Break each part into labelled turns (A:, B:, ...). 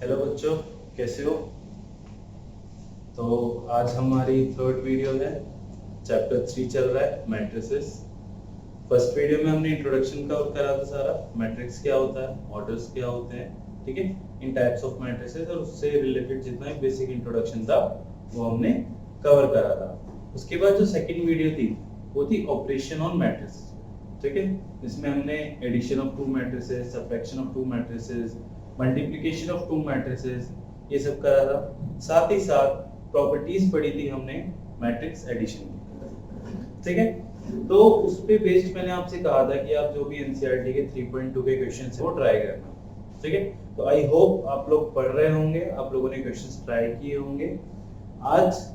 A: Hello बच्चों, कैसे हो? तो आज हमारी थर्ड वीडियो है। चैप्टर 3 चल रहा है, मैट्रिसेस। फर्स्ट वीडियो में हमने इंट्रोडक्शन का करा था सारा, मैट्रिक्स क्या होता है, ऑर्डर्स क्या होते हैं, ठीक है, इन टाइप्स ऑफ मैट्रिसेस, और उससे रिलेटेड जितना भी बेसिक इंट्रोडक्शन था वो हमने कवर करा था। उसके बाद जो सेकंड वीडियो थी वो थी ऑपरेशन ऑन मैट्रिसेस, ठीक है, जिसमें हमने addition of two matrices, subtraction of two matrices, multiplication of two matrices, ये सब करा था। साथ ही साथ प्रॉपर्टीज पढ़ी थी हमने मैट्रिक्स एडिशन की, ठीक है। तो उस पे बेस्ड मैंने आपसे कहा था कि आप जो भी एनसीईआरटी के 3.2 के क्वेश्चंस है वो ट्राई करना, ठीक है। तो आई होप आप लोग पढ़ रहे होंगे, आप लोगों ने क्वेश्चंस ट्राई किए होंगे। आज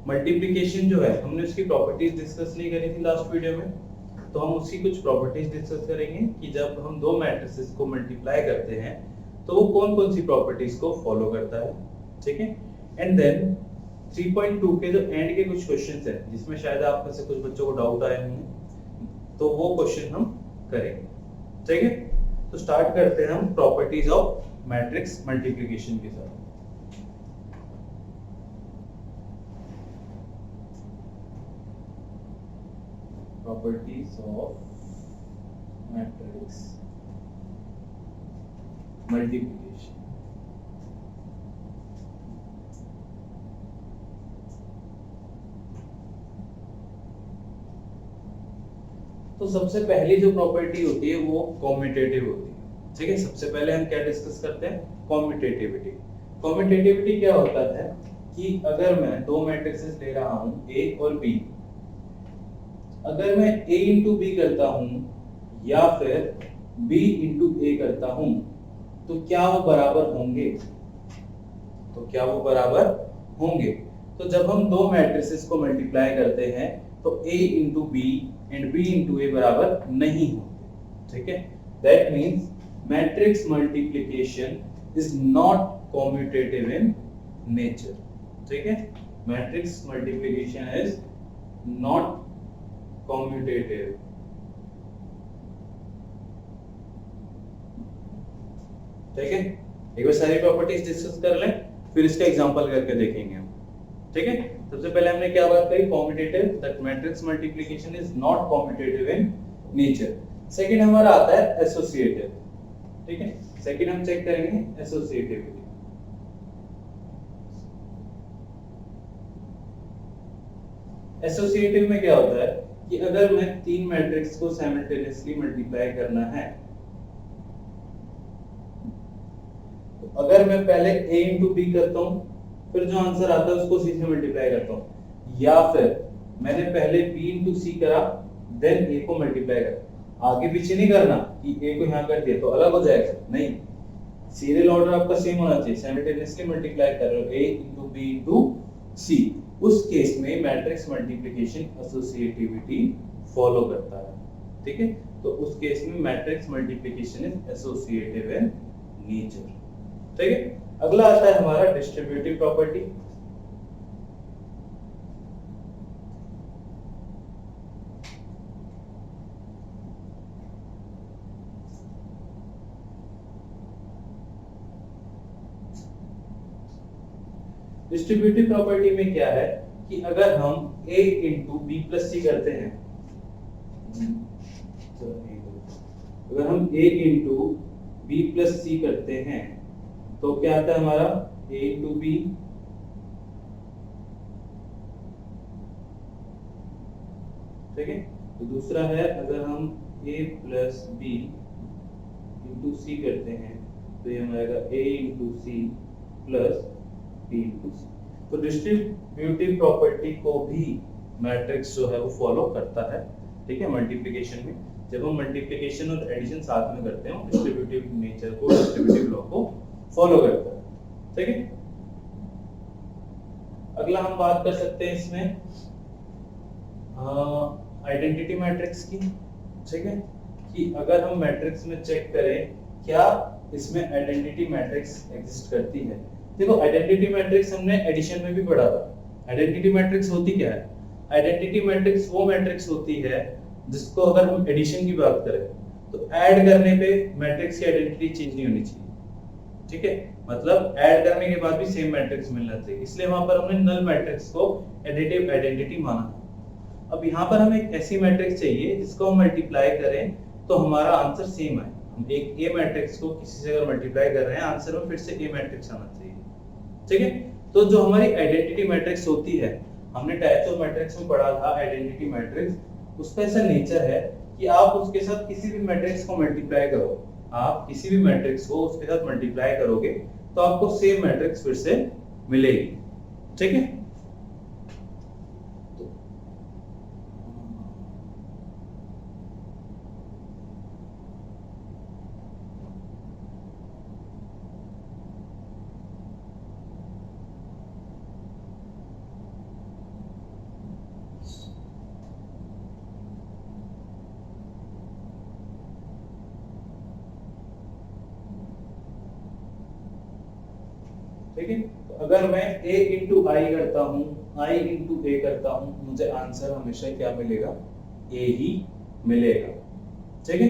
A: मल्टीप्लिकेशन जो है हमने उसकी प्रॉपर्टीज डिस्कस नहीं करी थी लास्ट वीडियो में, तो हम उसकी कुछ प्रॉपर्टीज डिस्कस करेंगे कि जब हम दो मैट्रिसेस को मल्टीप्लाई करते हैं तो वो कौन कौन सी प्रॉपर्टीज को फॉलो करता है, ठीक है। एंड देन 3.2 के जो एंड के कुछ क्वेश्चंस हैं जिसमें शायद आप में से कुछ बच्चों को डाउट आए होंगे, तो वो क्वेश्चन हम करेंगे, ठीक है। तो स्टार्ट करते हैं हम प्रॉपर्टीज ऑफ मैट्रिक्स मल्टीप्लिकेशन के साथ। Properties of matrix multiplication. तो सबसे पहली जो प्रॉपर्टी होती है वो कॉम्यूटेटिव होती है, ठीक है। सबसे पहले हम क्या डिस्कस करते हैं, कॉम्यूटेटिविटी। कॉम्यूटेटिविटी क्या होता है कि अगर मैं दो मैट्रिसेस ले रहा हूं A और B, अगर मैं A इंटू बी करता हूं या फिर B इंटू A करता हूं तो क्या वो बराबर होंगे? तो क्या वो बराबर होंगे? तो जब हम दो मैट्रिसेस को मल्टीप्लाई करते हैं तो A into B and B into A बराबर नहीं होंगे, ठीक है। That means matrix multiplication is not commutative in nature, ठीक है। Matrix multiplication is not commutative, ठीक है। एक बार सारी प्रॉपर्टीज डिस्कस कर लें, फिर इसका एग्जांपल करके देखेंगे हम, ठीक है। सबसे पहले हमने क्या बात करी, commutative, that matrix multiplication is not commutative in nature. Second हमारा आता है एसोसिएटिव, ठीक है। सेकंड हम चेक करेंगे एसोसिएटिविटी। एसोसिएटिव में क्या होता है कि अगर मैं तीन मैट्रिक्स को साइमल्टेनियसली मल्टीप्लाई करना है, तो अगर मैं पहले A इंटू बी करता हूं, फिर जो आंसर आता है उसको C से मल्टीप्लाई करता हूं, या फिर मैंने पहले B इंटू सी करा देन A को मल्टीप्लाई करा, आगे पीछे नहीं करना कि A को यहां कर दिया तो अलग हो जाएगा, नहीं, सीरियल ऑर्डर आपका सेम होना चाहिए। साइमल्टेनियसली मल्टीप्लाई कर रहे हो A इंटू बी इंटू सी, उस केस में मैट्रिक्स मल्टीप्लिकेशन एसोसिएटिविटी फॉलो करता है, ठीक है। तो उस केस में matrix multiplication is associative in nature, ठीक है। अगला आता है हमारा डिस्ट्रीब्यूटिव प्रॉपर्टी। डिस्ट्रीब्यूटिव प्रॉपर्टी में क्या है कि अगर हम A इंटू बी प्लस सी करते हैं, अगर हम A इंटू बी प्लस सी करते हैं तो क्या आता है हमारा A इंटू बी, ठीक है। तो दूसरा है अगर हम A plus B into C करते हैं तो ये हमारा A into C plus B into C. तो डिस्ट्रीब्यूटिव प्रॉपर्टी को भी मैट्रिक्स जो है वो फॉलो करता है, ठीक है। मल्टीप्लिकेशन में जब हम मल्टीप्लिकेशन और एडिशन साथ में करते हैं, डिस्ट्रीब्यूटिव नेचर को, डिस्ट्रीब्यूटिव लॉ को फॉलो करता है, ठीक है। अगला हम बात कर सकते हैं इसमें आइडेंटिटी मैट्रिक्स की, ठीक है, कि अगर हम मैट्रिक्स में चेक करें क्या इसमें आइडेंटिटी मैट्रिक्स एग्जिस्ट करती है। देखो आइडेंटिटी मैट्रिक्स हमने एडिशन में भी पढ़ा था। आइडेंटिटी मैट्रिक्स होती क्या है? आइडेंटिटी मैट्रिक्स वो मैट्रिक्स होती है जिसको अगर हम एडिशन की बात करें तो ऐड करने पे मैट्रिक्स की आइडेंटिटी चेंज नहीं होनी चाहिए, ठीक है, मतलब ऐड करने के बाद भी सेम मैट्रिक्स मिलना चाहिए, इसलिए वहां पर हमने नल मैट्रिक्स को एडिटिव आइडेंटिटी माना था। अब यहाँ पर हमें एक ऐसी मैट्रिक्स चाहिए जिसको हम मल्टीप्लाई करें तो हमारा आंसर सेम आए। हम एक ए मैट्रिक्स को किसी से अगर मल्टीप्लाई कर रहे हैं, आंसर में फिर से ए मैट्रिक्स आना चाहिए, ठीक है। तो जो हमारी आइडेंटिटी मैट्रिक्स होती है, हमने टाइप्स ऑफ मैट्रिक्स में पढ़ा था आइडेंटिटी मैट्रिक्स, उसका ऐसा नेचर है कि आप उसके साथ किसी भी मैट्रिक्स को मल्टीप्लाई करो, आप किसी भी मैट्रिक्स को उसके साथ मल्टीप्लाई करोगे तो आपको सेम मैट्रिक्स फिर से मिलेगी, ठीक है। ठीक है, तो अगर मैं a इंटू आई करता हूँ, i इंटू ए करता हूँ, मुझे आंसर हमेशा क्या मिलेगा, a ही मिलेगा, ठीक है।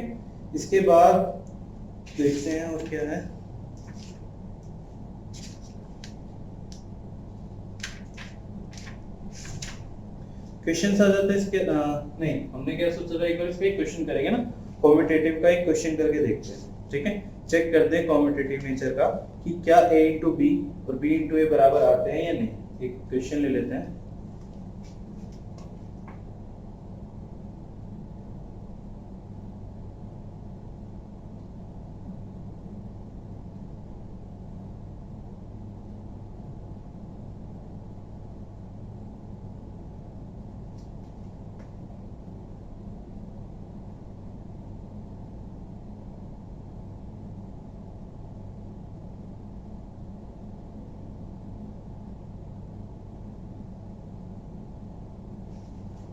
A: इसके बाद देखते हैं और क्या है। क्वेश्चन आ जाते हैं इसके नहीं, हमने क्या सोचा था, एक बार इसका एक क्वेश्चन करेंगे ना, कॉम्पिटिटिव का एक क्वेश्चन करके देखते हैं, ठीक है। चेक करते हैं कॉम्पिटिटिव नेचर का कि क्या a इंटू बी और b इंटू ए बराबर आते हैं या नहीं। एक क्वेश्चन ले लेते हैं।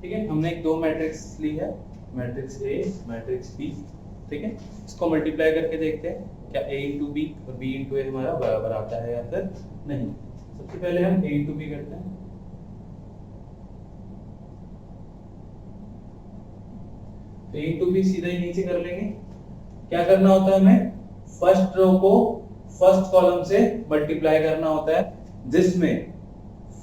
A: ठीक है, हमने एक दो मैट्रिक्स ली है, मैट्रिक्स ए, मैट्रिक्स बी, ठीक है। इसको मल्टीप्लाई करके देखते हैं क्या a इंटू बी और b इंटू ए हमारा बराबर आता है या फिर नहीं। सबसे पहले हम a इंटू बी करते हैं। a इंटू बी सीधा ही नीचे कर लेंगे। क्या करना होता है, हमें फर्स्ट रो को फर्स्ट कॉलम से मल्टीप्लाई करना होता है, जिसमें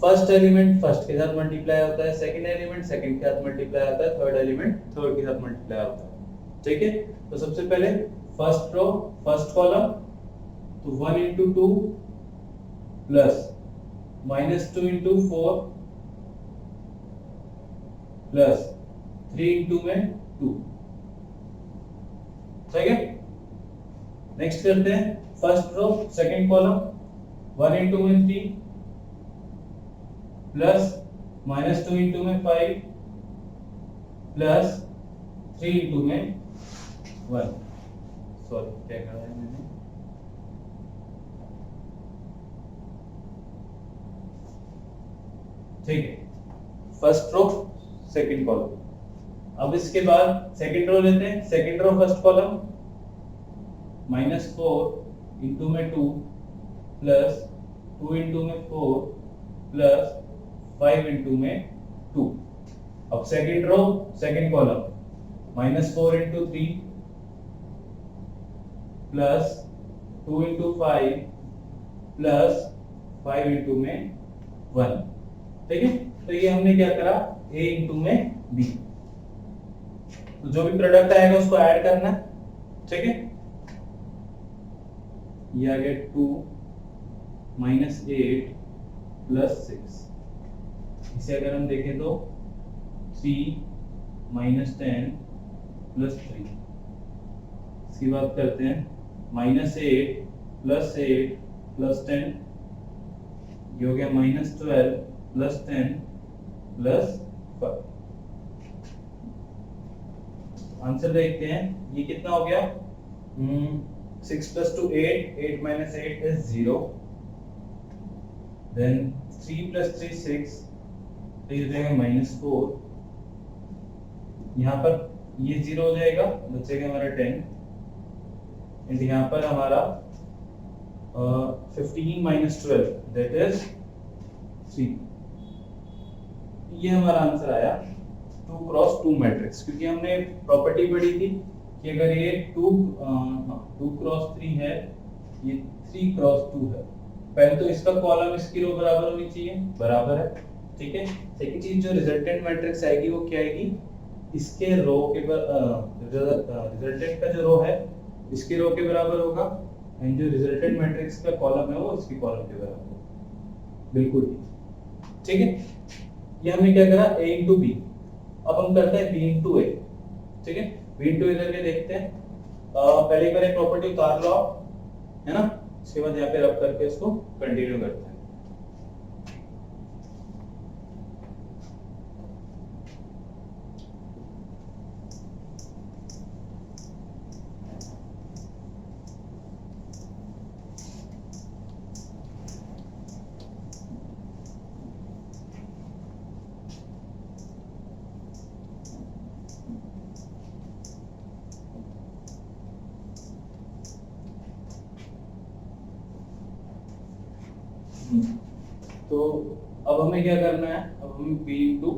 A: फर्स्ट एलिमेंट फर्स्ट के साथ मल्टीप्लाई होता है, सेकंड एलिमेंट सेकंड के साथ मल्टीप्लाई होता है, थर्ड एलिमेंट थर्ड के साथ मल्टीप्लाई होता है, ठीक है। तो सबसे पहले फर्स्ट रो फर्स्ट कॉलम, तो 1 into 2 plus -2 into 4 plus 3 into में 2, ठीक है। नेक्स्ट करते हैं first row second column, 1 into में 3 प्लस -2 इंटू में 5 प्लस 3 इंटू में 1। सॉरी, क्या कर रहा है मैंने, ठीक है। First row second column. अब इसके बाद सेकंड रो लेते हैं, second row first column, -4 into में 2 प्लस 2 इंटू में 4 प्लस 5 इंटू में 2। अब second row second column, -4 into 3 plus 2 into 5 plus 5 into में 1, ठीक है। तो ये हमने क्या करा, a इंटू में b, तो जो भी प्रोडक्ट आएगा उसको ऐड करना, ठीक है। ये आ गया 2 -8 प्लस 6। इसे अगर हम देखें तो 3 -10 प्लस 3। इसकी बात करते हैं, -8 प्लस 8 प्लस 10, ये हो गया -12 प्लस 10 प्लस 5। आंसर देखते हैं, ये कितना हो गया, 6 plus 2 8, 8 minus 8 is 0, then 3 plus 3 6, तो ये हो जाएगा -4। यहाँ पर ये 0 हो जाएगा, बचेगा हमारा 10, एंड यहाँ पर हमारा 15 माइनस 12 दैट इज 3। ये हमारा आंसर आया 2 क्रॉस 2 मैट्रिक्स, क्योंकि हमने प्रॉपर्टी पढ़ी थी कि अगर ये 2 क्रॉस 3 है ये 3 क्रॉस 2 है। पहले तो इसका कॉलम इसकी रो बराबर होनी चाहिए, बराबर है, ठीक है। सेकंड चीज जो रिजल्टेंट मैट्रिक्स आएगी वो क्या आएगी, इसके रो के रिजल्टेंट का जो रो है इसकी रो के बराबर होगा, एंड जो रिजल्टेंट मैट्रिक्स का कॉलम है वो इसकी कॉलम के बराबर होगा, बिल्कुल ठीक है। ये हमने क्या करा, a इंटू बी, अब हम करते हैं b इंटू ए, ठीक है। b इंटू ए करके देखते हैं, पहले एक बार प्रॉपर्टी उतार लो है ना, उसके बाद यहाँ पे रब करके इसको कंटिन्यू करते हैं। तो अब हमें क्या करना है, अब हमें b इंटू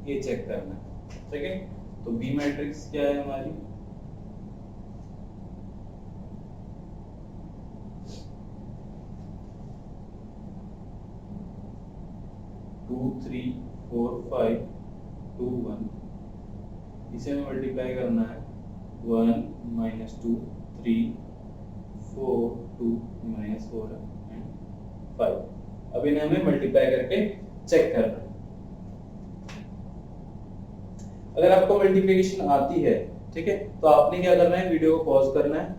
A: ए चेक करना है, ठीक है। तो b मैट्रिक्स क्या है हमारी, टू 3 4 5 2 1, इसे हमें मल्टीप्लाई करना है 1 माइनस 2 3 4 2 माइनस 4 एंड 5। अब इन्हें हमें मल्टीप्लाई करके चेक करना है। अगर आपको मल्टीप्लिकेशन आती है, ठीक है, तो आपने क्या करना है, वीडियो को पॉज करना है,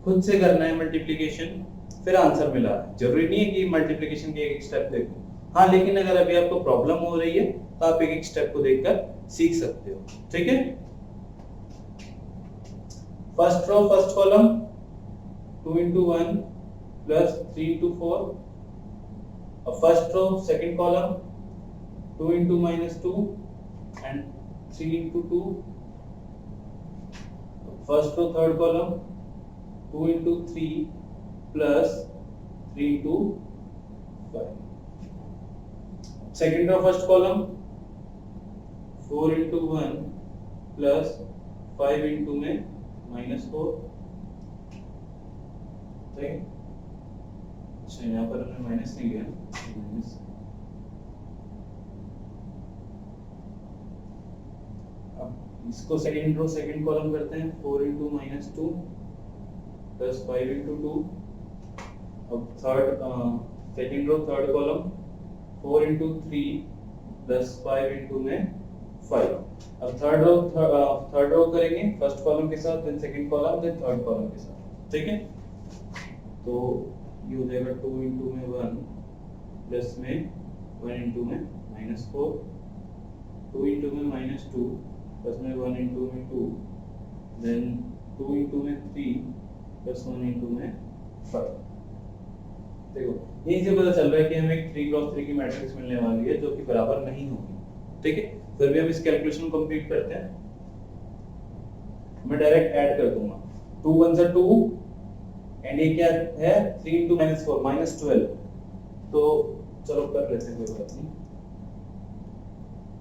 A: खुद से करना है मल्टीप्लिकेशन, फिर आंसर मिला है। जरूरी नहीं है कि मल्टीप्लिकेशन के एक स्टेप देखो, हाँ, लेकिन अगर अभी आपको प्रॉब्लम हो रही है तो आप एक एक स्टेप को देखकर सीख सकते हो, ठीक है। First row first column 2 into 1 plus 3 into 4, first row second column 2 into minus 2 and 3 into 2, first row third column 2 into 3 plus 3 into 5, second row first column 4 into 1 plus 5 into में minus 4, ठीक है। अच्छा, यहाँ पर हमने माइनस नहीं लिया, minus. अब इसको सेकंड रो सेकंड कॉलम करते हैं, 4 into minus 2 plus 5 into 2। अब third second row third column 4 into 3 plus 5 into में 5। अब थर्ड रो करेंगे फर्स्ट कॉलम के साथ, then second column, then third column के साथ, ठीक है। तो ये हो जाएगा 2 into में 1 प्लस में 1 into में माइनस 4, 2 into में माइनस 2 प्लस में 1 into में 2, देन 2 into में 3 प्लस 1 into में 5। देखो यहीं से पता चल रहा है कि हमें एक 3 क्रॉस 3 की मैट्रिक्स मिलने वाली है जो कि बराबर नहीं होगी, ठीक है। फिर भी हम इस कैलकुलेशन को कंप्लीट करते हैं, मैं डायरेक्ट ऐड कर दूंगा, 2 1 से 2 एंड ये क्या है, 3 into minus 4 minus 12। तो चलो कर लेते हैं, कोई बात नहीं।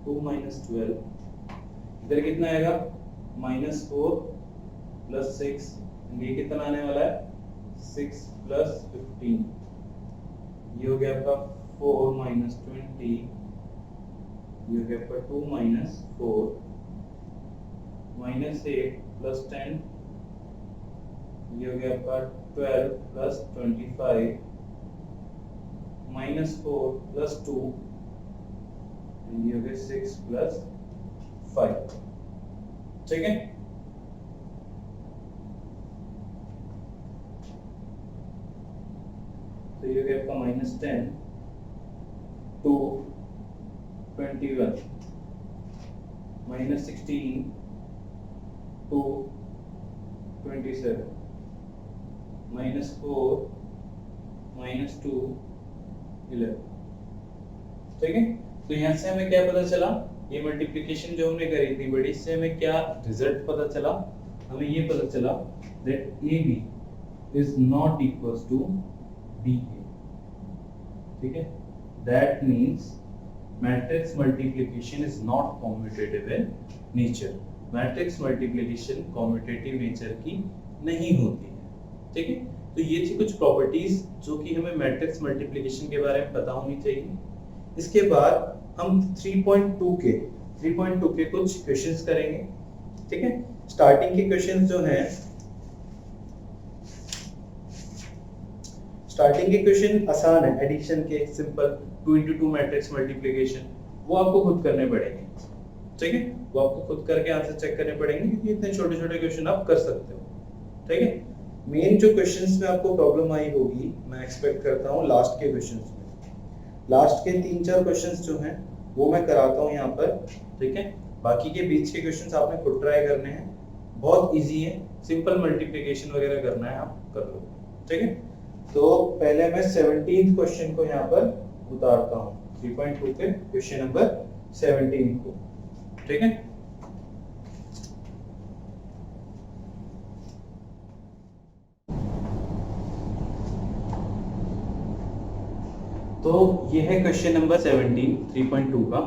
A: 2 minus 12, इधर कितना आएगा, -4 plus 6, ये कितना आने वाला है, 6 plus 15, ये हो गया आपका 4 minus 20, ये हो गया आपका 2 minus 4, -8 plus 10, ये हो गया आपका 12 plus 25, -4 plus 2, ये हो गया 6 plus 5, ठीक है। तो ये हो गया आपका -10 to 21, -16 to 27, -4 -2 11, ठीक है। तो यहाँ से हमें क्या पता चला, ये मल्टीप्लिकेशन जो हमने करी थी बड़ी, इससे हमें क्या रिजल्ट पता चला, हमें ये पता चला that AB is not equals to BA, ठीक है। That means matrix multiplication is not commutative in nature, matrix multiplication commutative nature की नहीं होती है, ठीक है। तो ये थी कुछ प्रॉपर्टीज जो कि हमें मैट्रिक्स मल्टीप्लिकेशन के बारे में पता होनी चाहिए। इसके बाद हम 3.2 के कुछ क्वेश्चंस करेंगे, ठीक है। स्टार्टिंग के क्वेश्चंस जो हैं, स्टार्टिंग के क्वेश्चन आसान है, एडिशन के, सिंपल 2 into 2 मैट्रिक्स मल्टीप्लिकेशन, वो आपको खुद करने पड़ेंगे, ठीक है। वो आपको खुद करके आंसर चेक करने पड़ेंगे, क्योंकि इतने छोटे छोटे क्वेश्चन आप कर सकते हो, ठीक है। मेन जो क्वेश्चंस में आपको प्रॉब्लम आई होगी, मैं एक्सपेक्ट करता हूँ लास्ट के क्वेश्चंस में, लास्ट के 3-4 क्वेश्चंस जो हैं वो मैं कराता हूँ यहाँ पर, ठीक है। बाकी के बीच के क्वेश्चंस आपने खुद ट्राई करने हैं, बहुत इजी है, सिंपल मल्टीप्लिकेशन वगैरह करना है, आप कर लो, ठीक है। तो पहले मैं 17th क्वेश्चन को यहाँ पर उतारता हूँ, 3.2 के क्वेश्चन नंबर 17 को, ठीक है। तो ये है क्वेश्चन नंबर 17 3.2 का,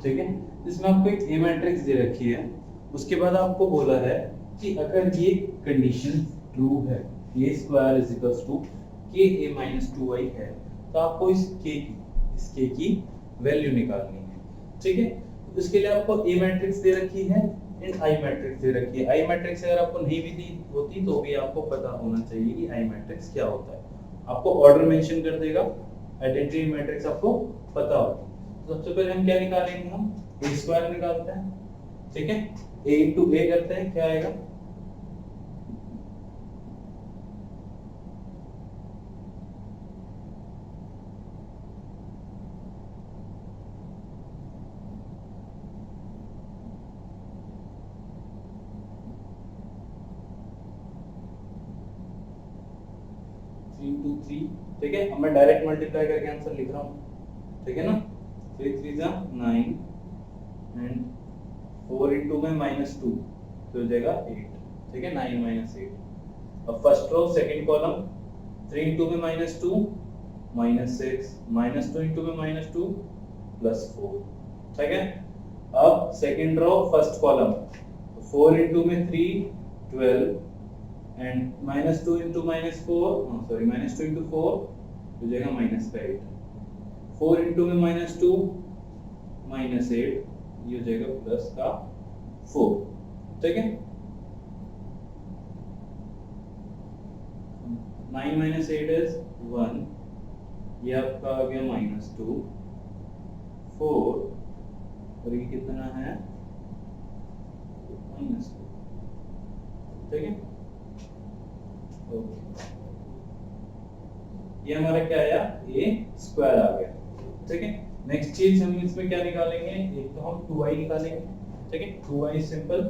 A: ठीक है। इसमें आपको एक ए मैट्रिक्स दे रखी है, उसके बाद आपको बोला है कि अगर ये कंडीशन ट्रू है, a square is equals to k a minus 2i है, तो आपको इस k की वैल्यू निकालनी है, ठीक है। उसके लिए आपको ए मैट्रिक्स दे रखी है एंड आई मैट्रिक्स दे रखी है। आई मैट्रिक्स अगर आपको नहीं भी दी होती तो भी आपको पता होना चाहिए कि आई मैट्रिक्स क्या होता है, आपको ऑर्डर मेंशन कर देगा, आइडेंटिटी मैट्रिक्स आपको पता होगा। तो सबसे पहले हम क्या निकालेंगे, हम a स्क्वायर निकालते हैं, ठीक है। a into a करते हैं, क्या आएगा, into 3, ठीक है। अब मैं डायरेक्ट मल्टीप्लाई करके आंसर लिख रहा हूँ, ठीक है ना। 3 3 जा 9 एंड 4 into में -2 तो हो जाएगा 8, ठीक है, 9 - 8। अब first row second column, 3 into में -2 -6, -2 into में -2 +4, ठीक है। अब second row first column, 4 into में 3 12 एंड -2 into -4 -2 into 4 हो जाएगा -8, 4 into में -2 -8, ये हो जाएगा प्लस का 4, ठीक है। 9 - 8 इज 1, ये आपका आ गया -2 4 और ये कितना है -2, ठीक है। ये हमारा क्या आया, a स्क्वायर आ गया, ठीक है। नेक्स्ट चीज हम इसमें क्या निकालेंगे, एक तो हम 2i निकालेंगे, ठीक है। 2i सिंपल,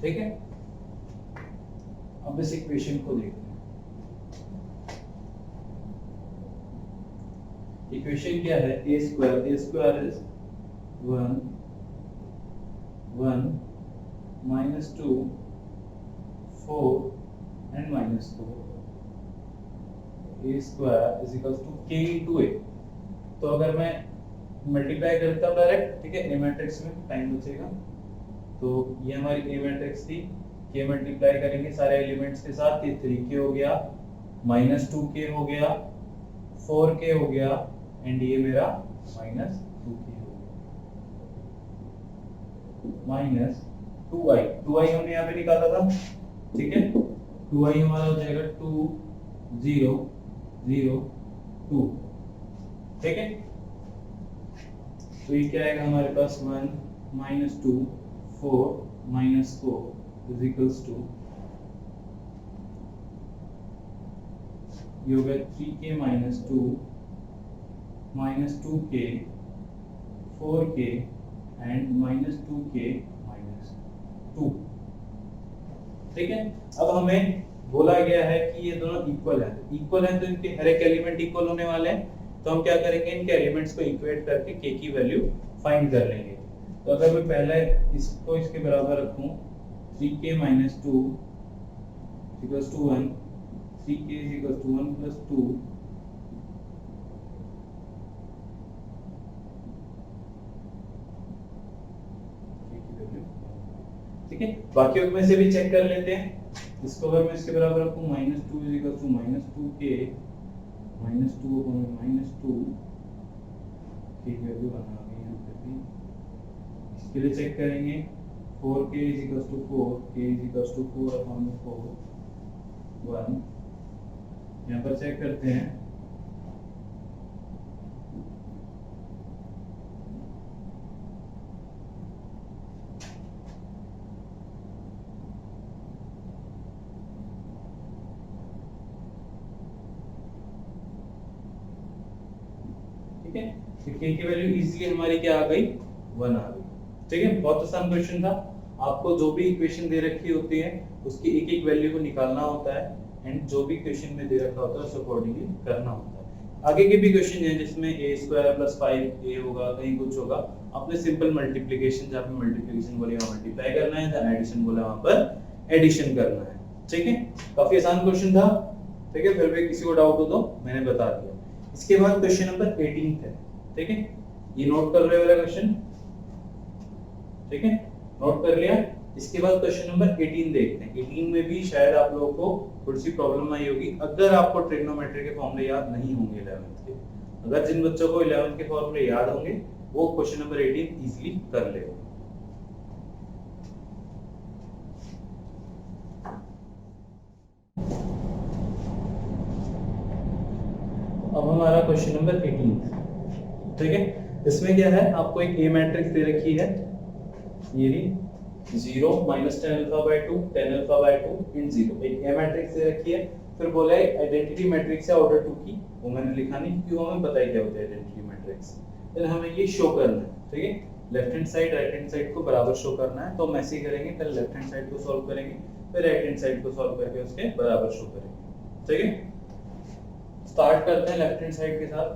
A: ठीक है। अब इस इक्वेशन को देखते हैं, इक्वेशन क्या है, a square is 1 1 -2 4 and -4, a square is equals to k into a। तो अगर मैं मल्टीप्लाई करता हूँ डायरेक्ट, ठीक है, a मैट्रिक्स में टाइम बचेगा, तो ये हमारी a मैट्रिक्स थी, k मल्टीप्लाई करेंगे सारे एलिमेंट्स के साथ, ये 3k हो गया, -2k हो गया, 4k हो गया एंड ये मेरा -2k हो गया, -2i हमने यहाँ पे निकाला था, ठीक है। 2i हमारा हो जाएगा 2 0 0 2, ठीक है। तो ये क्या आएगा हमारे पास, 1 -2 4 -4 इज इक्वल्स टू, ये हो गया 3k -2 -2k 4k and -2k -2, ठीक है। अब हमें बोला गया है कि ये दोनों इक्वल है तो इनके हर एक एलिमेंट इक्वल होने वाले हैं, तो हम क्या करेंगे, इनके एलिमेंट्स को इक्वेट करके k की वैल्यू फाइंड कर लेंगे। तो अगर मैं पहले इसको इसके बराबर रखूं, 3k -2 = 1, 3k = 1 + 2 ठीक है, बाकियों में से भी चेक कर लेते हैं। इसको अगर मैं इसके बराबर रखूं -2 -2k -2 की वैल्यू बना गई यहाँ पे भी। इसके लिए चेक करेंगे 4k = 4, k = 4/4 1। यहाँ पर चेक करते हैं ठीक है, तो k की वैल्यू इजीली हमारी क्या आ गई 1 आ गई। ठीक है, बहुत आसान क्वेश्चन था। आपको जो भी इक्वेशन दे रखी होती है उसकी एक एक वैल्यू को निकालना होता है एंड जो भी क्वेश्चन में दे रखा होता है उस अकॉर्डिंगली करना होता है। आगे के भी क्वेश्चन हैं जिसमें a² + 5a होगा, कहीं कुछ होगा, आपने सिंपल मल्टीप्लिकेशन जहां पे मल्टीप्लिकेशन बोले वहां मल्टीप्लाई करना है, जहां एडिशन बोला वहां पर एडिशन करना है। ठीक है, काफी आसान क्वेश्चन था। ठीक है, फिर भी किसी को डाउट हो तो मैंने बता दिया। इसके बाद क्वेश्चन नंबर 18 है। ठीक है, ये नोट कर रहे हो वाला क्वेश्चन। ठीक है, नोट कर लिया। इसके बाद क्वेश्चन नंबर 18 देखते हैं। 18 में भी शायद आप लोगों को थोड़ी सी प्रॉब्लम आई होगी अगर आपको ट्रिग्नोमेट्री के फॉर्मूले याद नहीं होंगे 11th के। अगर जिन बच्चों को 11th के फॉर्मूले याद होंगे वो क्वेश्चन नंबर 18 इजीली कर लेगा। अब हमारा क्वेश्चन नंबर 18। ठीक है, इसमें क्या है, आपको एक ए मैट्रिक्स दे रखी है, ये रही 0 -10α/2 10α/2 इन 0, एक ए मैट्रिक्स दे रखी है। फिर बोला है आइडेंटिटी मैट्रिक्स है ऑर्डर 2 की, वो मैंने लिखा नहीं क्योंकि हमें पता है क्या होता है आइडेंटिटी मैट्रिक्स। फिर हमें ये शो करना है। ठीक है, left hand side right hand side को बराबर शो करना है, तो हम ऐसे ही करेंगे। पहले लेफ्ट हैंड साइड को सॉल्व करेंगे, फिर राइट हैंड साइड को सॉल्व करके उसके बराबर शो करेंगे। ठीक है, स्टार्ट करते हैं लेफ्ट हैंड साइड के साथ।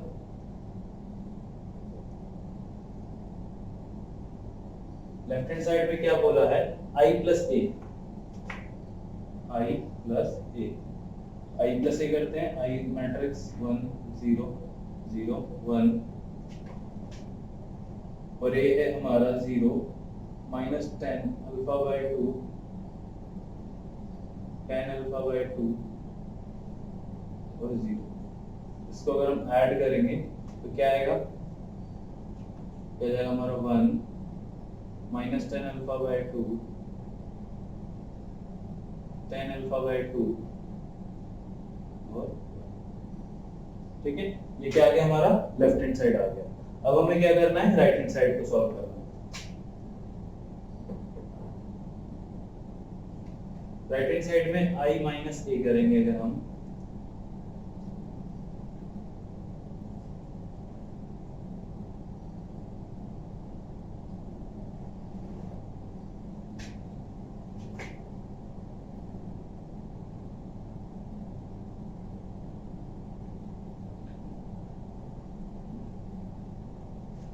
A: लेफ्ट हैंड साइड में क्या बोला है, i + a, i + a करते हैं। i मैट्रिक्स 1 0 0 1 और a है हमारा 0 -10α/2 10α/2 और 0। इसको अगर हम ऐड करेंगे तो क्या आएगा, क्या जाएगा हमारा 1 -10α/2 10α/2 और ठीक है, ये क्या आ गया हमारा लेफ्ट हैंड साइड आ गया। अब हमें क्या करना है, राइट हैंड साइड को सॉल्व करना है। राइट हैंड साइड में i - a करेंगे अगर हम,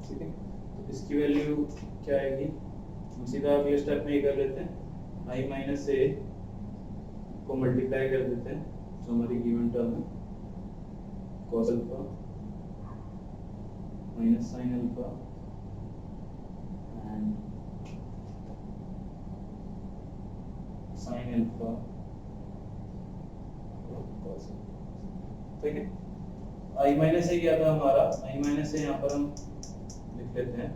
A: ठीक है, तो इसकी वैल्यू क्या आएगी, हम सीधा अगले स्टेप में ही कर लेते हैं। i - a को मल्टीप्लाई कर देते हैं, जो हमारी गिवन टर्म है cos α - sin α and sin α cos α। ठीक है, i - a क्या था हमारा, i - a यहाँ पर हम लिख लेते हैं।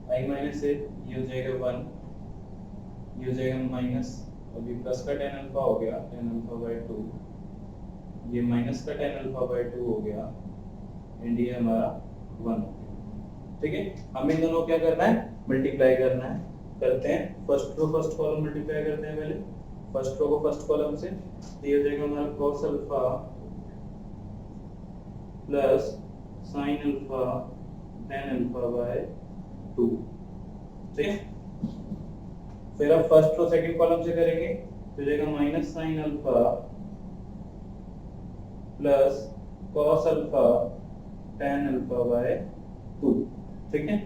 A: i - a ये हो जाएगा 1, ये हो जाएगा माइनस, अभी प्लस का tan अल्फा हो गया 10α/2, ये माइनस का tan अल्फा/2 हो गया एंड ये हमारा 1 हो गया। ठीक है, हमें इन दोनों क्या करना है, मल्टीप्लाई करना है। करते हैं, first row first column multiply करते हैं। पहले फर्स्ट रो को फर्स्ट कॉलम से, तो ये हो जाएगा हमारा cos α प्लस sin α tan α/2। ठीक है, फिर अब फर्स्ट रो सेकंड कॉलम से करेंगे, तो जाएगा -sin α प्लस cos α tan α/2। ठीक है,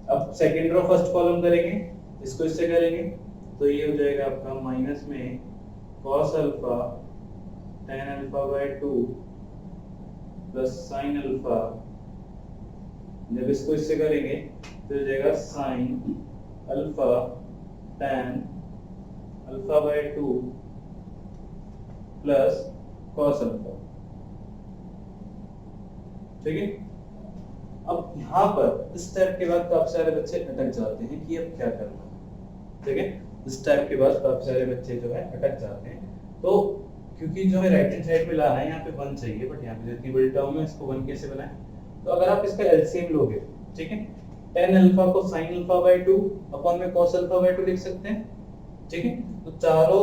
A: अब सेकंड रो फर्स्ट कॉलम करेंगे, इसको इससे करेंगे, तो ये हो जाएगा आपका माइनस में cos α tan α/2 प्लस sin α, जब इसको इससे करेंगे तो हो जाएगा sin α tan alpha by 2 plus cos alpha. ठीक है। अब यहाँ पर इस स्टेप के बाद काफी सारे बच्चे अटक जाते हैं कि अब क्या करना है। ठीक है, इस टाइप के बाद काफी सारे बच्चे जो है अटक जाते हैं। तो क्योंकि जो है राइट हैंड साइड में लाना है, यहाँ पे 1 चाहिए, बट यहाँ पे जितनी बड़ी टर्म है इसको 1 कैसे बनाएं। तो अगर आप इसका एलसीएम लोगे, ठीक है, tan अल्फा को sin अल्फा बाय 2 अपॉन में cos अल्फा बाय 2 लिख सकते हैं। ठीक है, तो चारों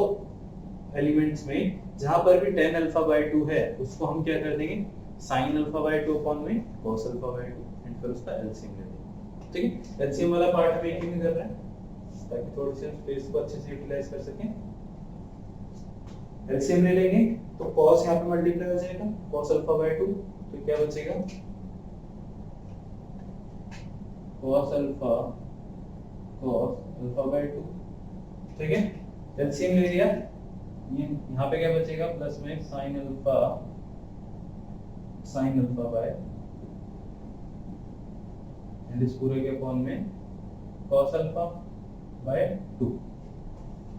A: एलिमेंट्स में जहां पर भी tan अल्फा बाय 2 है उसको हम क्या कर देंगे, sin अल्फा बाय 2 अपॉन में cos अल्फा बाय 2 एंड फिर उसका एलसीएम ले लेंगे। ठीक है, एलसीएम वाला पार्ट हम एक ही में कर रहे हैं ताकि थोड़ी सी स्पेस को अच्छे से यूटिलाइज कर सकें। एलसीएम ले लेंगे तो cos यहाँ पे मल्टीप्लाई हो जाएगा cos अल्फा बाय 2, तो क्या बचेगा cos अल्फा बाय 2। ठीक है, एलसीएम ले लिया, ये यहाँ पे क्या बचेगा प्लस में sin अल्फा बाय एंड इस पूरे के अपॉन में cos अल्फा बाय 2।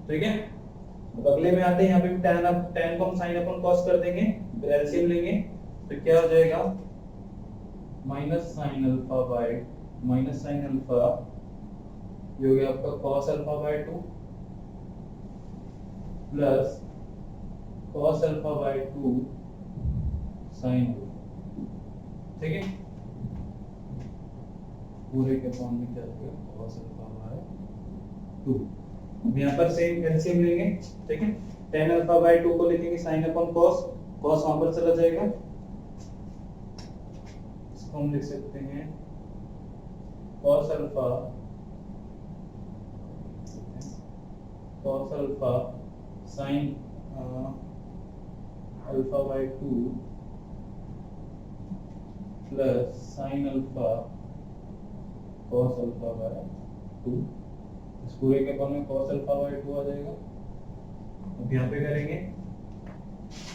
A: ठीक है, अब अगले में आते हैं, यहाँ पे भी tan को हम sin अपॉन cos कर देंगे, फिर एलसीएम लेंगे तो क्या हो जाएगा माइनस sin अल्फा ये हो गया आपका cos alpha by 2 plus cos alpha by 2 sin 2। ठीक है, पूरे के फॉर्म में क्या होगा cos अल्फा बाय 2। अब यहाँ पर सेम एलसीएम लेंगे। ठीक है, tan अल्फा बाय 2 को लिखेंगे sin अपॉन cos, cos वहां पर चला जाएगा, इसको हम लिख सकते हैं cos alpha sin alpha by 2 plus sin alpha cos alpha by 2। इस पूरे के अपॉन में cos अल्फा बाय 2 आ जाएगा। अब यहाँ पे करेंगे,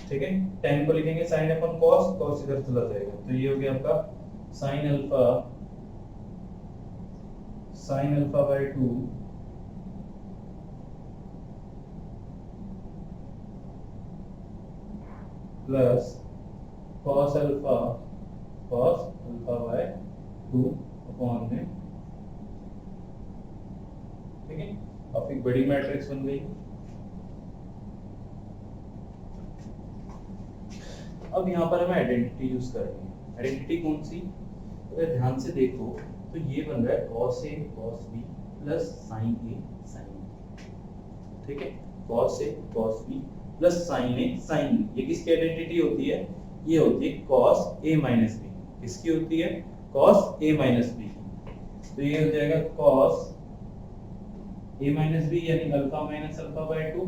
A: ठीक है, tan को लिखेंगे sin अपॉन cos, cos इधर चला जाएगा, तो ये हो गया आपका sin alpha by 2 plus cos alpha by 2 upon में। ठीक है, अब एक बड़ी मैट्रिक्स बन गई। अब यहाँ पर हमें आइडेंटिटी यूज करनी है। आइडेंटिटी कौन सी, अगर ध्यान से देखो तो ये बन रहा है cos A cos B plus sin A sin B। ठीक है, cos A cos B plus sin A sin B, ये किसकी आइडेंटिटी होती है, ये होती है cos A माइनस B। किसकी होती है, cos A माइनस B। तो ये हो जाएगा cos A माइनस B यानी alpha minus alpha by 2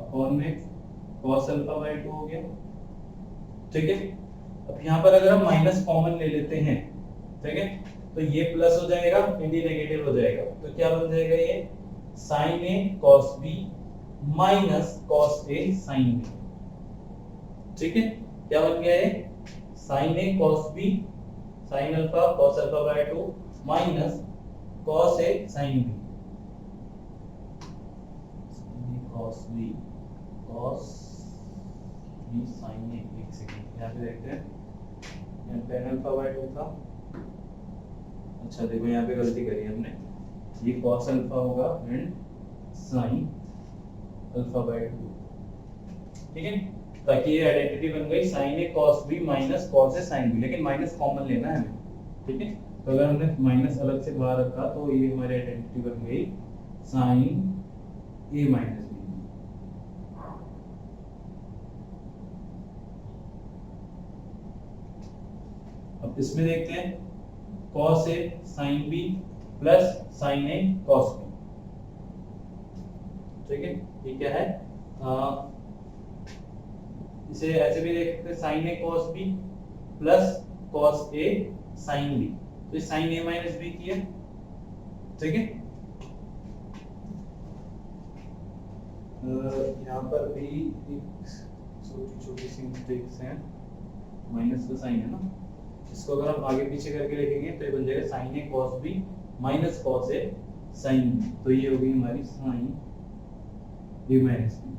A: upon में cos अल्फा बाय 2 हो गया। ठीक है, अब यहाँ पर अगर हम माइनस कॉमन ले लेते हैं, ठीक है, तो ये प्लस हो जाएगा, इंडी नेगेटिव हो जाएगा, तो क्या बन जाएगा ये sin A cos B minus cos A sin B। ठीक है, क्या बन गया ये sin A cos B sin alpha cos alpha by 2 minus cos A sin B cos B sin A। एक सेकंड यहाँ पे देखते हैं, यहाँ tan अल्फा बाय 2 था, अच्छा देखो यहाँ पे गलती करी हमने, ये cos अल्फा होगा एंड sin अल्फा बाय 2। ठीक है, ताकि ये आइडेंटिटी बन गई sin A cos B minus cos A sin B, लेकिन माइनस कॉमन लेना है हमें। ठीक है, तो अगर हमने माइनस अलग से बाहर रखा तो ये हमारी आइडेंटिटी बन गई sin A माइनस B। अब इसमें देखते हैं cos A sin B plus sin A cos B। ठीक है, ये क्या है, इसे ऐसे भी देख सकते हैं sin A cos B plus cos A sin B, तो ये sin A माइनस B की है। ठीक है, यहाँ पर भी एक छोटी छोटी सी मिस्टेक्स हैं, माइनस का साइन है ना, इसको अगर हम आगे पीछे करके लिखेंगे तो ये बन जाएगा sin A cos B minus cos A sine B, तो ये होगी हमारी sine A minus B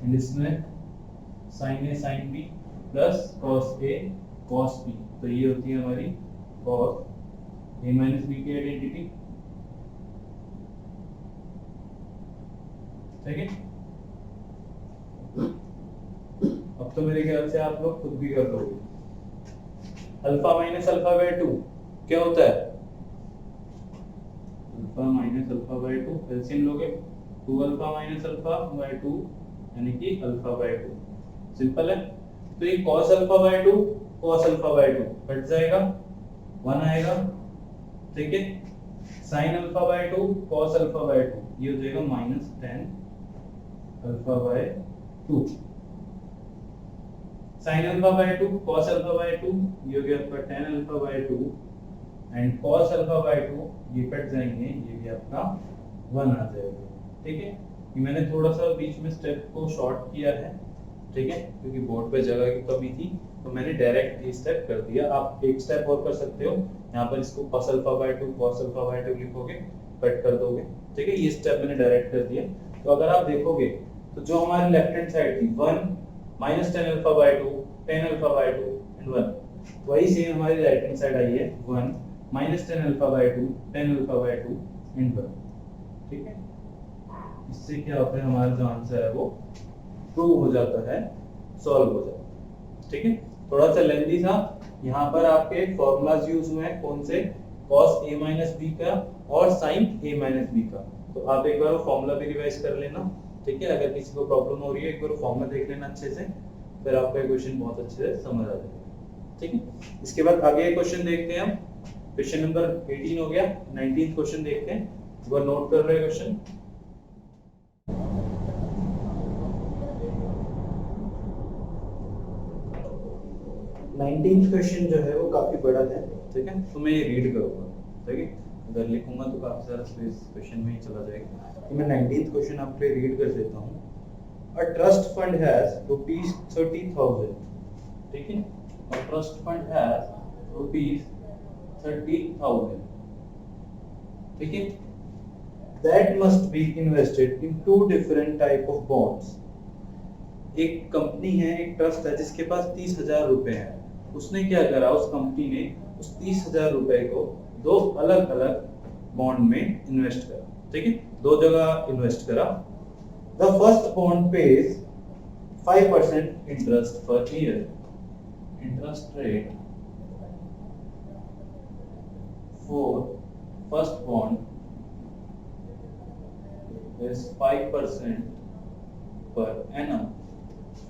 A: and इसमें sine A sine B plus cos A cos B, तो ये होती है हमारी कॉस ए माइनस बी की आइडेंटिटी। ठीक है, अब तो मेरे ख्याल से आप लोग खुद भी कर लोगे। अल्फा माइनस अल्फा बाय 2 क्या होता है? Alpha minus alpha by 2 LCM लोगे 2 अल्फा माइनस अल्फा बाय 2 यानी कि अल्फा बाय 2, सिंपल है। तो ये cos alpha by 2 cos alpha by 2 cut जाएगा 1 आएगा। ठीक है, sin alpha by 2 cos alpha by 2 ये हो जाएगा minus 10 alpha by 2। sin alpha by 2 cos alpha by 2 ये हो गया आपका 10 alpha by 2 and cos alpha by 2 ये कट जाएंगे, ये भी आपका 1 आ जाएगा। ठीक है, ये मैंने थोड़ा सा बीच में स्टेप को शॉर्ट किया है, ठीक है, क्योंकि बोर्ड पे जगह की कमी थी तो मैंने डायरेक्ट ये स्टेप कर दिया। आप एक स्टेप और कर सकते हो, यहाँ पर इसको cos alpha by 2 cos alpha by 2 लिखोगे, कट कर दोगे। ठीक है, ये स्टेप मैंने डायरेक्ट कर दिया। तो अगर आप देखोगे तो जो हमारी लेफ्ट हैंड साइड थी 1 minus 10 alpha by 2 10 alpha by 2 and 1, वही सेम हमारी राइट हैंड साइड आई है 1 minus 10 alpha by 2 10 alpha by 2 and 1। ठीक है, इससे क्या होता है हमारा जो आंसर है वो प्रूव हो जाता है, सॉल्व हो जाता है। ठीक है, थोड़ा सा लेंथी था। यहाँ पर आपके फॉर्मूलाज यूज हुए हैं, कौन से? cos a माइनस बी का और sin a माइनस बी का। तो आप एक बार वो फॉर्मूला भी रिवाइज कर लेना। ठीक है, अगर किसी को प्रॉब्लम हो रही है एक बार फॉर्मूला देख लेना अच्छे से, फिर आपका क्वेश्चन बहुत अच्छे से समझ आ जाएगा। ठीक है, इसके बाद आगे क्वेश्चन देखते हैं हम। क्वेश्चन नंबर 18 हो गया, 19th क्वेश्चन देखते हैं। एक बार नोट कर रहे हैं क्वेश्चन। 19th क्वेश्चन जो है वो काफी बड़ा है, ठीक है, तो मैं ये रीड करूंगा। ठीक है, अगर लिखूंगा तो काफी सारा स्पेस क्वेश्चन में ही चला जाएगा, तो मैं 19th क्वेश्चन आपके लिए रीड कर देता हूँ। A trust fund has rupees 30,000, ठीक है, a trust fund has rupees 30,000, ठीक है, that must be invested in two different type of bonds। एक कंपनी है, एक ट्रस्ट है जिसके पास 30,000 रुपए है। उसने क्या करा, उस कंपनी ने उस 30,000 रुपए को दो अलग अलग बॉन्ड में इन्वेस्ट करा। ठीक है, दो जगह इन्वेस्ट करा। The first bond pays 5% interest per year. Interest rate for first bond is 5% per annum.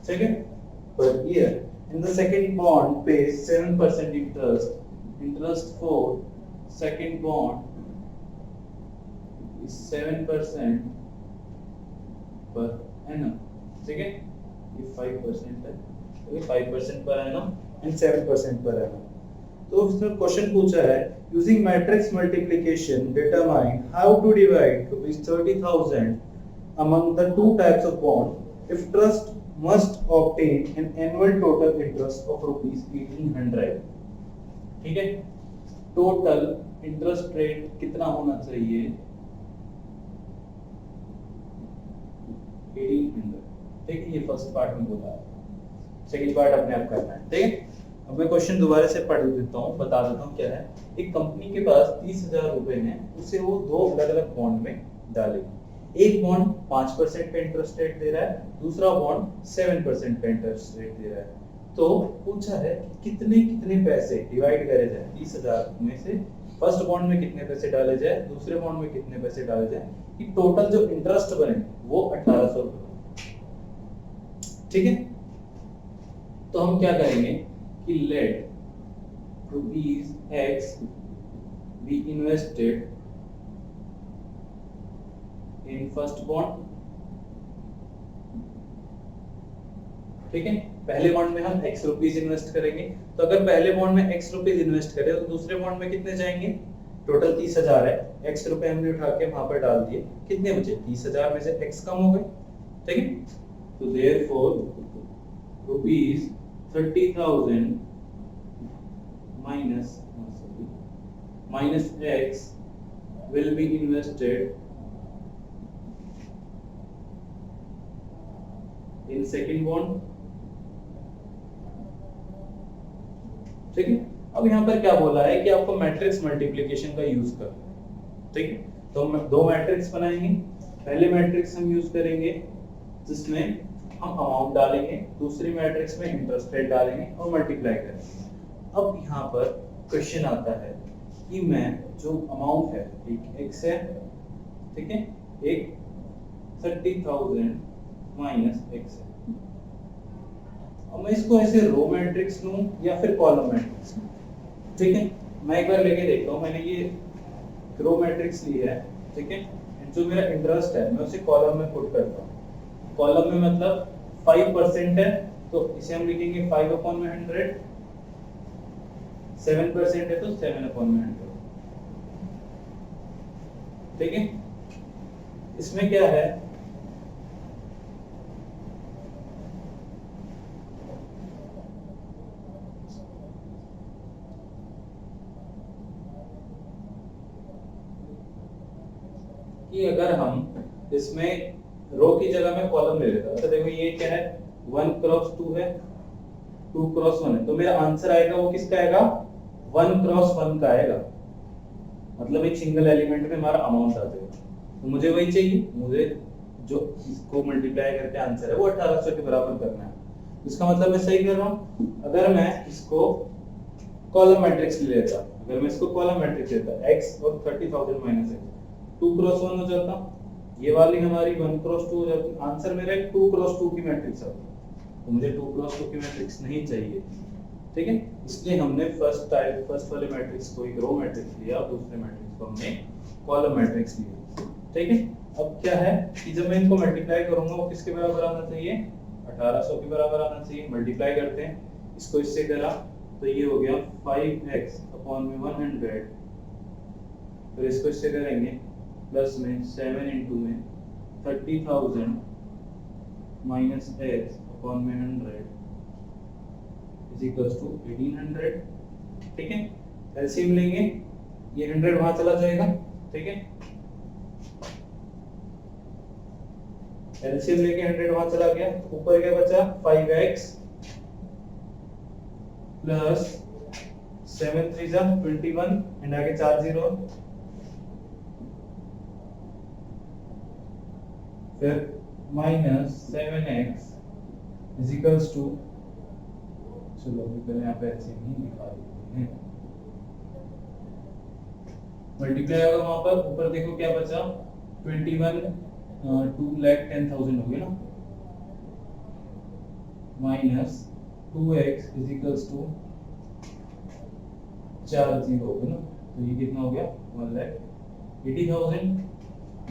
A: ठीक है, per year. And the second bond pays 7% interest. Interest for second bond is 7% per annum। ठीक है, ये 5% है, तो ये 5% per annum and 7% per annum। तो उसने क्वेश्चन पूछा है, using matrix multiplication determine how to divide rupees 30,000 among the two types of bond if trust must obtain an annual total interest of rupees 1800। ठीक है, टोटल इंटरेस्ट रेट कितना होना चाहिए? 1800। ठीक है, ये फर्स्ट पार्ट में बोला है, सेकंड पार्ट अपने आप करना है। ठीक है, अब मैं क्वेश्चन दोबारा से पढ़ देता हूँ, बता देता हूँ क्या है। एक कंपनी के पास 30,000 रुपए हैं, उसे वो दो अलग अलग बॉन्ड में डालेगी। एक बॉन्ड 5% का इंटरेस्ट रेट दे रहा है, दूसरा बॉन्ड 7% का इंटरेस्ट रेट दे रहा है। तो पूछा है कि कितने कितने पैसे डिवाइड करे जाए 30,000 में से, फर्स्ट बॉन्ड में कितने पैसे डाले जाए, दूसरे बॉन्ड में कितने पैसे डाले जाए, कि टोटल जो इंटरेस्ट बने वो 1800 रुपए। ठीक है, तो हम क्या करेंगे कि let rupees x be invested in first bond. ठीक है, पहले बॉन्ड में हम x रुपीज इन्वेस्ट करेंगे, तो अगर पहले बॉन्ड में x रुपीज इन्वेस्ट करें तो दूसरे बॉन्ड में कितने जाएंगे? टोटल 30,000 है, x रुपए हमने उठा के वहां पर डाल दिए, कितने बचे? 30,000 में से x कम हो गए। ठीक है, तो therefore rupees 30,000 minus minus x will be invested in second bond। ठीक है, अब यहाँ पर क्या बोला है कि आपको मैट्रिक्स मल्टीप्लिकेशन का यूज करना। ठीक है, तो हम दो मैट्रिक्स बनाएंगे। पहले मैट्रिक्स हम यूज करेंगे जिसमें हम अमाउंट डालेंगे, दूसरी मैट्रिक्स में इंटरेस्ट रेट डालेंगे और मल्टीप्लाई करेंगे। अब यहाँ पर क्वेश्चन आता है कि मैं जो अमाउंट है, एक एक्स है, ठीक है, एक 30,000 माइनस एक्स है। अब मैं इसको ऐसे रो मैट्रिक्स लूं या फिर कॉलम मैट्रिक्स लूं। ठीक है, मैं एक बार लेके देखता हूँ। मैंने ये रो मैट्रिक्स ली है, ठीक है, जो मेरा इंटरेस्ट है मैं उसे कॉलम में पुट करता हूँ। कॉलम में मतलब 5% है तो इसे हम लिखेंगे 5/100, 7% है तो 7/100। ठीक है, इसमें क्या है, कि अगर हम इसमें रो की जगह में कॉलम ले लेता, तो देखो ये क्या है, 1x2 है, 2x1 है, तो मेरा आंसर आएगा वो किसका आएगा, 1x1 का आएगा। मतलब एक सिंगल एलिमेंट में हमारा अमाउंट आ जाएगा। तो मुझे वही चाहिए, मुझे जो इसको मल्टीप्लाई करके आंसर है वो 1800 के बराबर करना है। इसका मतलब मैं सही कर रहा हूँ। अगर मैं इसको कॉलम मैट्रिक्स ले लेता, अगर मैं इसको कॉलम मैट्रिक्स लेता, x और 30,000 माइनस x, 2x1 हो जाता, ये वाली हमारी 1x2 हो जाती। आंसर मेरा 2x2 की मैट्रिक्स आती, तो मुझे 2x2 की मैट्रिक्स नहीं चाहिए। ठीक है, इसलिए हमने फर्स्ट वाले मैट्रिक्स को एक रो मैट्रिक्स लिया और दूसरे मैट्रिक्स को हमने कॉलम मैट्रिक्स लिया। ठीक है, अब क्या है कि जब मैं इनको मल्टीप्लाई करूंगा वो किसके बराबर आना चाहिए, 1800 के बराबर आना चाहिए। मल्टीप्लाई करते हैं, इसको इससे करा तो ये हो गया 5x/100, फिर इसको इससे करेंगे प्लस में 7 into में 30,000 minus x/100 is equals to 1800। ठीक है, एलसीएम लेंगे, ये 100 वहां चला जाएगा। ठीक है, एलसीएम लेके 100 वहां चला गया, ऊपर क्या बचा, 5x प्लस 7 3 जा 21 एंड आगे 4 0, फिर minus 7x is equals to, चलो अभी पहले यहाँ पे ऐसे ही लिखा देते हैं, मल्टीप्लाई होगा वहां पर, ऊपर देखो क्या बचा, 21 2,10,000 हो गया ना, minus 2x is equals to 4 0 हो गया ना, तो ये कितना हो गया, 1,80,000।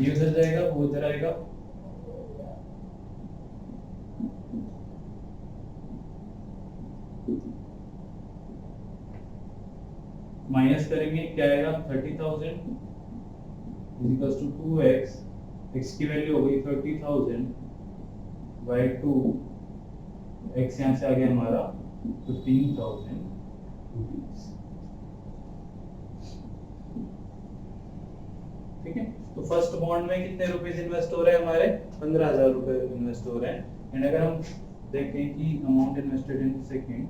A: ये उधर जाएगा वो उधर आएगा, माइनस करेंगे क्या आएगा, 30,000 is equals to 2x, x की वैल्यू हो गई 30,000 बाय 2, x यहाँ से आ गया हमारा 15,000 रुपीज। ठीक है, तो फर्स्ट बॉन्ड में कितने रुपीस इन्वेस्ट हो रहे हैं हमारे, 15,000 रुपए इन्वेस्ट हो रहे हैं। एंड अगर हम देखें कि अमाउंट इन्वेस्टेड इन सेकंड,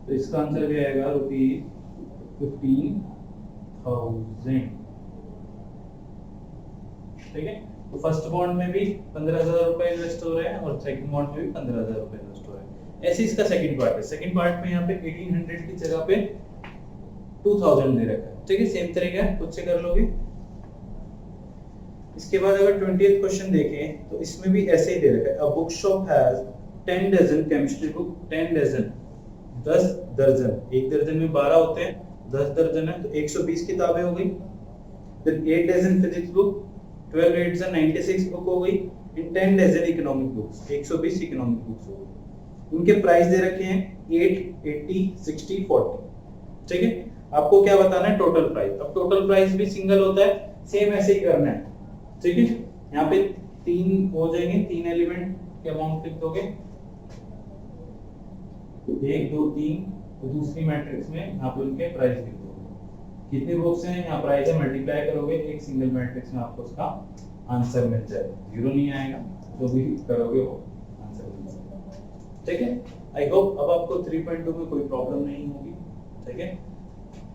A: तो इसका आंसर भी आएगा ₹15,000। ठीक है, तो फर्स्ट बॉन्ड में भी 15,000 रुपए इन्वेस्ट हो रहे हैं और सेकंड बॉन्ड में भी 15,000 रुपए इन्वेस्ट हो रहे हैं। ऐसे इसका सेकंड पार्ट है। सेकंड पार्ट में यहाँ पे 1800 की जगह पे 2000 दे रखा है। ठीक है, सेम तरीका है, खुद से कर लोगे। इसके बाद अगर 20th क्वेश्चन देखें तो इसमें भी ऐसे ही दे रखा है, a book shop has 10 dozen chemistry book, 10 dozen 10 दर्जन, एक दर्जन में 12 होते हैं, 10 दर्जन है तो 120 किताबें हो गई। फिर 8 डजन फिजिक्स बुक, 12 8 96 बुक हो गई। In 10 dozen economic books, 120 economic books हो गई। उनके प्राइस दे रखे हैं 8, 80, 60, 40। ठीक है, आपको क्या बताना है? Total price. अब टोटल प्राइस भी सिंगल होता है, सेम ऐसे ही करना है। ठीक है, यहाँ पे 3 हो जाएंगे, 3 एलिमेंट के अमाउंट लिख दोगे, 1, 2, 3। तो दूसरी मैट्रिक्स में यहाँ पे उनके प्राइस लिख दोगे। कितने बॉक्स हैं? यहाँ प्राइस है, मल्टीप्लाई करोगे एक सिंगल मैट्रिक्स में, आपको उसका आंसर मिल जाएगा। 0 नहीं आएगा, जो भी करोगे वो आंसर मिल जाएगा। ठीक है, आई होप अब आपको 3.2 में कोई प्रॉब्लम नहीं होगी। ठीक है,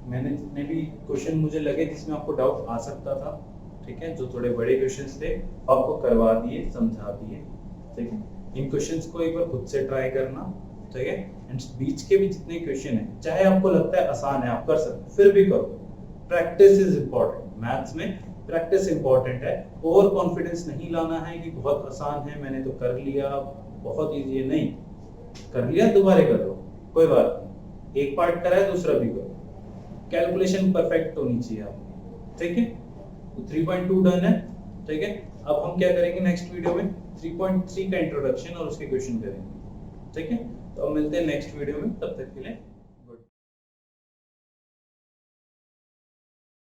A: मैंने जितने भी क्वेश्चन मुझे लगे जिसमें आपको डाउट आ सकता था, ठीक है, जो थोड़े बड़े क्वेश्चंस थे आपको करवा दिए, समझा दिए। ठीक है, इन क्वेश्चंस को एक बार खुद से ट्राई करना। ठीक है, एंड बीच के भी जितने क्वेश्चन हैं, चाहे आपको लगता है आसान है, आप कर सकते, फिर भी करो। Practice is important. मैथ्स में प्रैक्टिस इंपॉर्टेंट है। ओवर कॉन्फिडेंस नहीं लाना है कि बहुत आसान है, मैंने तो कर लिया, बहुत इजी है। नहीं, कर लिया दोबारा कर लो, कोई बात नहीं। एक पार्ट करा है, दूसरा भी करो। कैलकुलेशन परफेक्ट होनी चाहिए आपकी। ठीक है, तो 3.2 डन है। ठीक है, अब हम क्या करेंगे नेक्स्ट वीडियो में? 3.3 का इंट्रोडक्शन और उसके क्वेश्चन करेंगे। ठीक है, तो अब मिलते हैं नेक्स्ट वीडियो में, तब तक के लिए